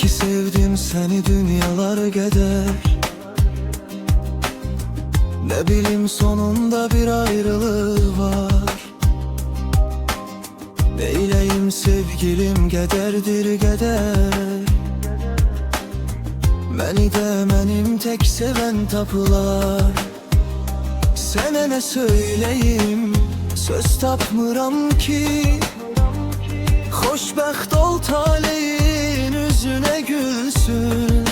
ki sevdim seni dünyalar gedər. Ne bileyim sonunda bir ayrılığı var. Neyleyim sevgilim gedərdir gedər. Məni də mənim tek seven tapılar. Sənə nə söyleyim, söz tapmıram ki. Xoşbəxt ol taleyin üzüne gülsün.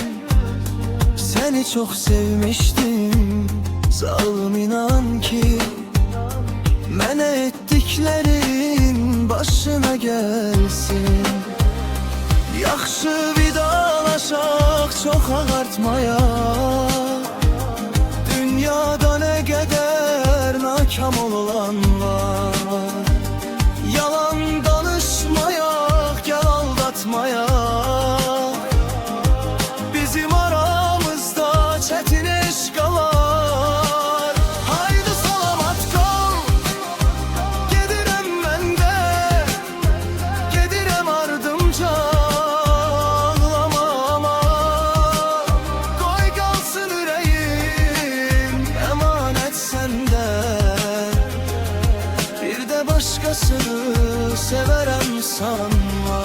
Seni çok sevmiştim, zalım inan ki. Mənə etdiklerin başına gelsin. Yaxşı vidalaşaq, çox ağartmaya. Dünyada nə qədər nakam olan var. Yalan danışmayaq, gəl aldatmayaq. Bizim aramızda çətin eşqalar. Haydi salamat qal, gedirəm mən də. Gedirəm ardımca, ağlama ama. Qoy qalsın ürəyim, əmanət səndə. Bir də başqasını severəm sanma.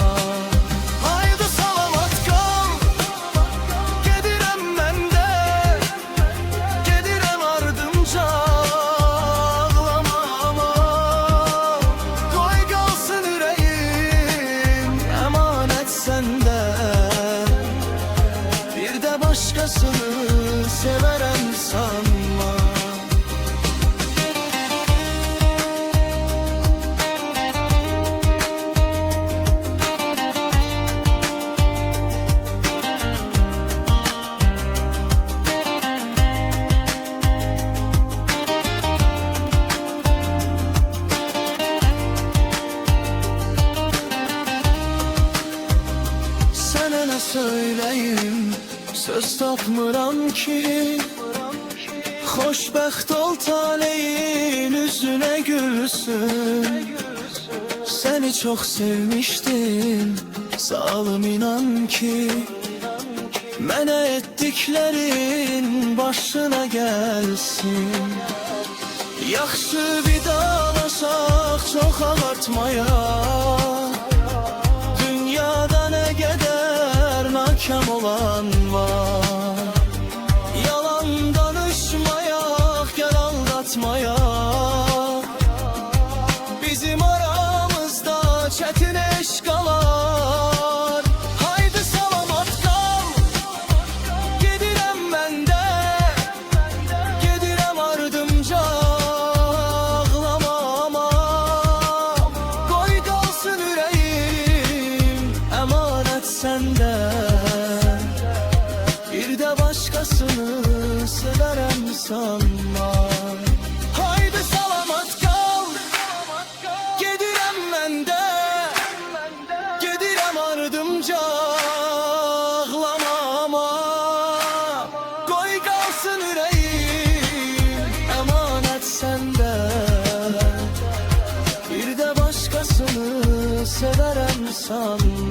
Haydi salamat qal, gedirəm mən də. Gedirəm ardımca, ağlama ama. Qoy qalsın ürəyim, əmanət səndə. Bir də başqasını severəm sanma. Sənə nə söyleyim, söz tapmıram ki. Xoşbəxt ol taleyin üzüne gülsün. Seni çok sevmiştim, zalım inan ki. Mənə etdiklerin başına gelsin. Yaxşı vidalaşaq, çox ağartmaya. Dünyada nə qədər nakam olan var. Yalan danışmayaq, gəl aldatmayaq. Bizim aramızda çətin eşqalar. Haydi salamat qal, gedirəm mən də. Gedirəm ardımca, ağlama ama. Qoy qalsın ürəyim, əmanət səndə. Bir də başqasını severəm sanma. Haydi salamat qal, gedirəm mən də. Gedirəm ardımca, ağlama ama. Qoy qalsın ürəyim, əmanət səndə. Bir də başqasını severəm sanma.